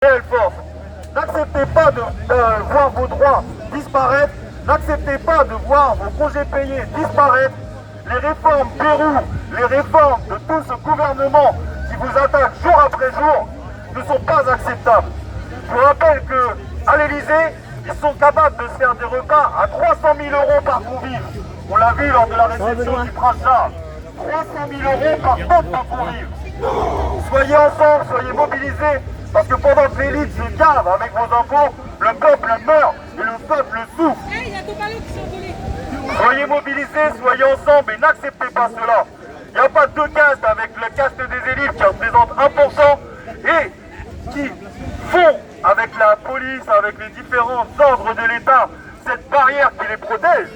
réelle force. N'acceptez pas de voir vos droits disparaître. N'acceptez pas de voir vos congés payés disparaître. Les réformes Pérou, les réformes de tout ce gouvernement qui vous attaque jour après jour ne sont pas acceptables. Je vous rappelle qu'à l'Elysée, ils sont capables de se faire des repas à 300 000 € par convive. On l'a vu lors de la réception du prince Charles. 300 000 € par tête par convive. Soyez ensemble, soyez mobilisés, parce que pendant que l'élite se gave avec vos impôts, le peuple meurt et le peuple souffre. Soyez mobilisés, soyez ensemble et n'acceptez pas cela. Il n'y a pas deux castes avec le caste des élites qui représente 1% et qui font avec la police, avec les différents ordres de l'État, cette barrière qui les protège.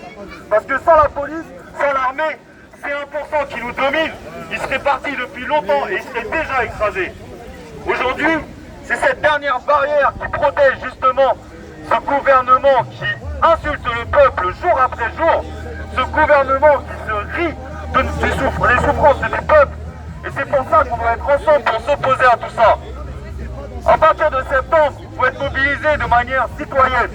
Parce que sans la police, sans l'armée, ces 1% qui nous dominent, ils seraient partis depuis longtemps et ils seraient déjà écrasés. Aujourd'hui, c'est cette dernière barrière qui protège justement ce gouvernement qui insulte le peuple jour après jour, ce gouvernement qui se rit des souffrances du peuple. Et c'est pour ça qu'on doit être ensemble pour s'opposer à tout ça. À partir de septembre, il faut être mobilisé de manière citoyenne.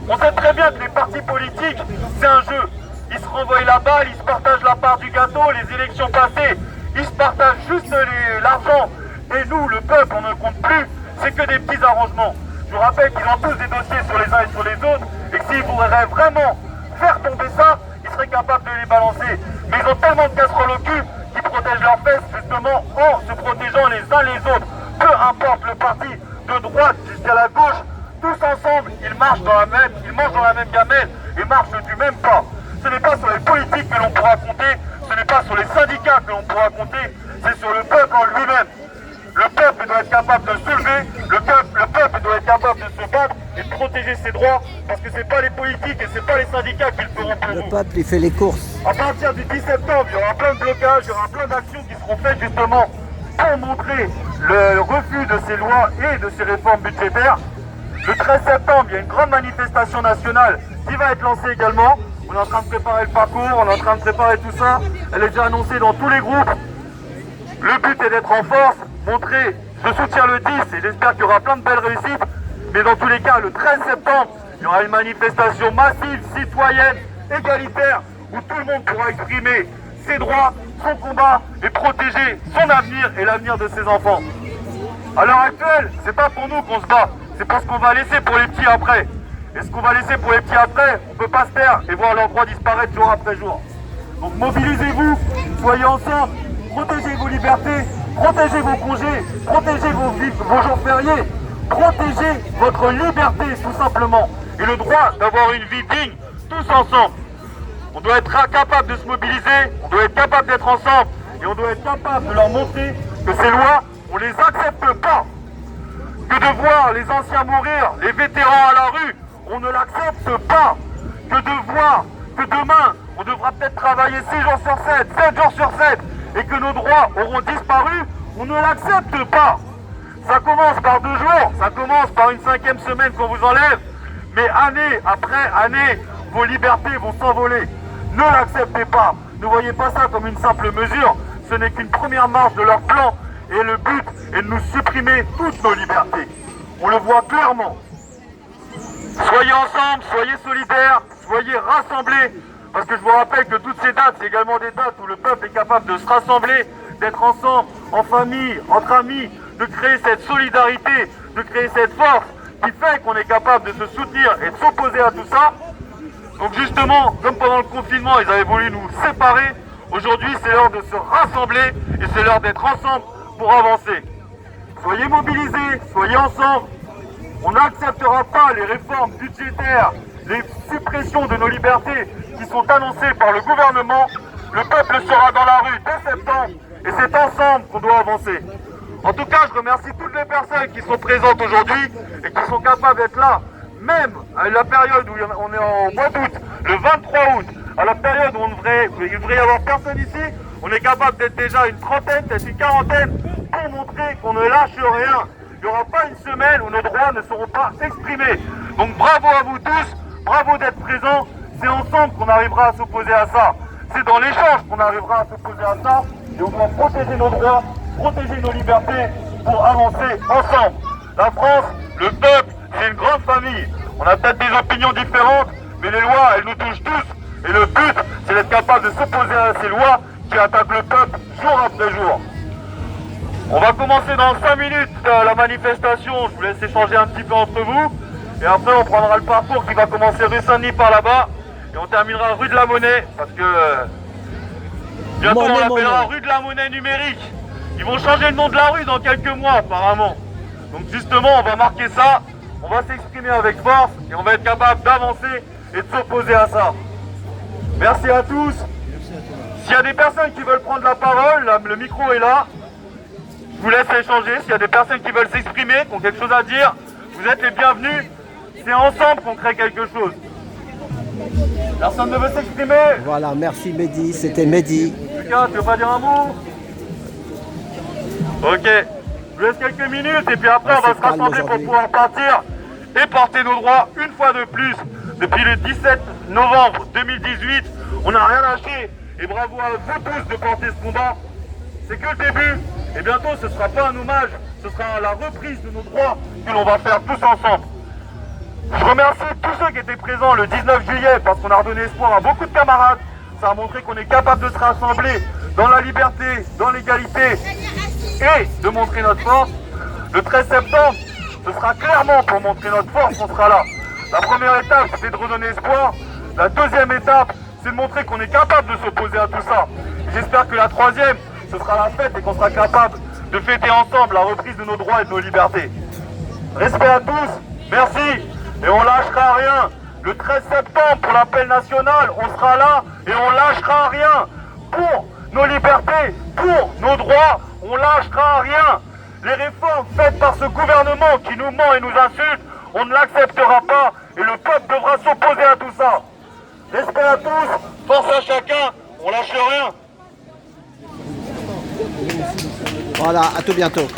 On sait très bien que les partis politiques, c'est un jeu. Ils se renvoient la balle, ils se partagent la part du gâteau, les élections passées, ils se partagent juste l'argent. Et nous, le peuple, on ne compte plus, c'est que des petits arrangements. Je vous rappelle qu'ils ont tous des dossiers sur les uns et sur les autres, et que s'ils voudraient vraiment faire tomber ça, ils seraient capables de les balancer. Mais ils ont tellement de casseroles au cul qu'ils protègent leurs fesses justement en se protégeant les uns les autres. Peu importe le parti, de droite jusqu'à la gauche, tous ensemble, ils mangent dans la même gamelle et marchent du même pas. Ce n'est pas sur les politiques que l'on pourra compter, ce n'est pas sur les syndicats que l'on pourra compter, c'est sur le peuple en lui-même. Le peuple doit être capable de se soulever, le peuple doit être capable de se battre et de protéger ses droits, parce que c'est pas les politiques et c'est pas les syndicats qui le feront pour vous. Le peuple, il fait les courses. À partir du 10 septembre, il y aura plein de blocages, il y aura plein d'actions qui seront faites justement pour montrer le refus de ces lois et de ces réformes budgétaires. Le 13 septembre, il y a une grande manifestation nationale qui va être lancée également. On est en train de préparer le parcours, on est en train de préparer tout ça. Elle est déjà annoncée dans tous les groupes. Le but est d'être en force, montrer, je soutiens le 10 et j'espère qu'il y aura plein de belles réussites. Mais dans tous les cas, le 13 septembre, il y aura une manifestation massive, citoyenne, égalitaire, où tout le monde pourra exprimer ses droits, son combat et protéger son avenir et l'avenir de ses enfants. À l'heure actuelle, c'est pas pour nous qu'on se bat, c'est pour ce qu'on va laisser pour les petits après. Et ce qu'on va laisser pour les petits après, on ne peut pas se taire et voir leurs droits disparaître jour après jour. Donc mobilisez-vous, soyez ensemble, protégez vos libertés, protégez vos congés, protégez vos jours fériés, protégez votre liberté tout simplement. Et le droit d'avoir une vie digne, tous ensemble. On doit être capable de se mobiliser, on doit être capable d'être ensemble et on doit être capable de leur montrer que ces lois, on ne les accepte pas. Que de voir les anciens mourir, les vétérans à la rue, on ne l'accepte pas. Que de voir que demain, on devra peut-être travailler 6 jours sur 7, 7 jours sur 7 et que nos droits auront disparu, on ne l'accepte pas. Ça commence par 2 jours, ça commence par une 5e semaine qu'on vous enlève, mais année après année, vos libertés vont s'envoler. Ne l'acceptez pas. Ne voyez pas ça comme une simple mesure. Ce n'est qu'une première marche de leur plan. Et le but est de nous supprimer toutes nos libertés. On le voit clairement. Soyez ensemble, soyez solidaires, soyez rassemblés. Parce que je vous rappelle que toutes ces dates, c'est également des dates où le peuple est capable de se rassembler, d'être ensemble, en famille, entre amis, de créer cette solidarité, de créer cette force qui fait qu'on est capable de se soutenir et de s'opposer à tout ça. Donc justement, comme pendant le confinement, ils avaient voulu nous séparer, aujourd'hui c'est l'heure de se rassembler et c'est l'heure d'être ensemble pour avancer. Soyez mobilisés, soyez ensemble. On n'acceptera pas les réformes budgétaires, les suppressions de nos libertés qui sont annoncées par le gouvernement. Le peuple sera dans la rue dès septembre et c'est ensemble qu'on doit avancer. En tout cas, je remercie toutes les personnes qui sont présentes aujourd'hui et qui sont capables d'être là. Même à la période où on est en mois d'août, le 23 août, à la période où il devrait y avoir personne ici, on est capable d'être déjà une trentaine, peut-être une quarantaine, pour montrer qu'on ne lâche rien. Il n'y aura pas une semaine où nos droits ne seront pas exprimés. Donc bravo à vous tous, bravo d'être présents, c'est ensemble qu'on arrivera à s'opposer à ça. C'est dans l'échange qu'on arrivera à s'opposer à ça, et on doit protéger nos droits, protéger nos libertés pour avancer ensemble. La France, le peuple, c'est une grande famille. On a peut-être des opinions différentes, mais les lois, elles nous touchent tous. Et le but, c'est d'être capable de s'opposer à ces lois qui attaquent le peuple jour après jour. On va commencer dans 5 minutes la manifestation. Je vous laisse échanger un petit peu entre vous. Et après, on prendra le parcours qui va commencer rue Saint-Denis par là-bas. Et on terminera rue de la Monnaie, parce que bientôt on l'appellera rue de la Monnaie numérique. Ils vont changer le nom de la rue dans quelques mois apparemment. Donc justement, on va marquer ça, on va s'exprimer avec force et on va être capable d'avancer et de s'opposer à ça. Merci à tous. S'il y a des personnes qui veulent prendre la parole, là, le micro est là. Je vous laisse échanger. S'il y a des personnes qui veulent s'exprimer, qui ont quelque chose à dire, vous êtes les bienvenus. C'est ensemble qu'on crée quelque chose. Personne ne veut s'exprimer? Voilà, merci Mehdi, c'était Mehdi. Lucas, tu veux pas dire un mot? Ok, je vous laisse quelques minutes et puis après on va se rassembler pour pouvoir partir et porter nos droits une fois de plus. Depuis le 17 novembre 2018, on n'a rien lâché et bravo à vous tous de porter ce combat. C'est que le début et bientôt ce ne sera pas un hommage, ce sera la reprise de nos droits que l'on va faire tous ensemble. Je remercie tous ceux qui étaient présents le 19 juillet parce qu'on a redonné espoir à beaucoup de camarades. Ça a montré qu'on est capable de se rassembler dans la liberté, dans l'égalité et de montrer notre force. Le 13 septembre, ce sera clairement pour montrer notre force qu'on sera là. La première étape, c'est de redonner espoir. La deuxième étape, c'est de montrer qu'on est capable de s'opposer à tout ça. J'espère que la troisième, ce sera la fête et qu'on sera capable de fêter ensemble la reprise de nos droits et de nos libertés. Respect à tous, merci. Et on lâchera rien. Le 13 septembre, pour l'appel national, on sera là et on lâchera rien. Pour nos libertés, pour nos droits, on lâchera rien. Les réformes faites par ce gouvernement qui nous ment et nous insulte, on ne l'acceptera pas et le peuple devra s'opposer à tout ça. Respect à tous, force à chacun, on lâche rien. Voilà, à tout bientôt.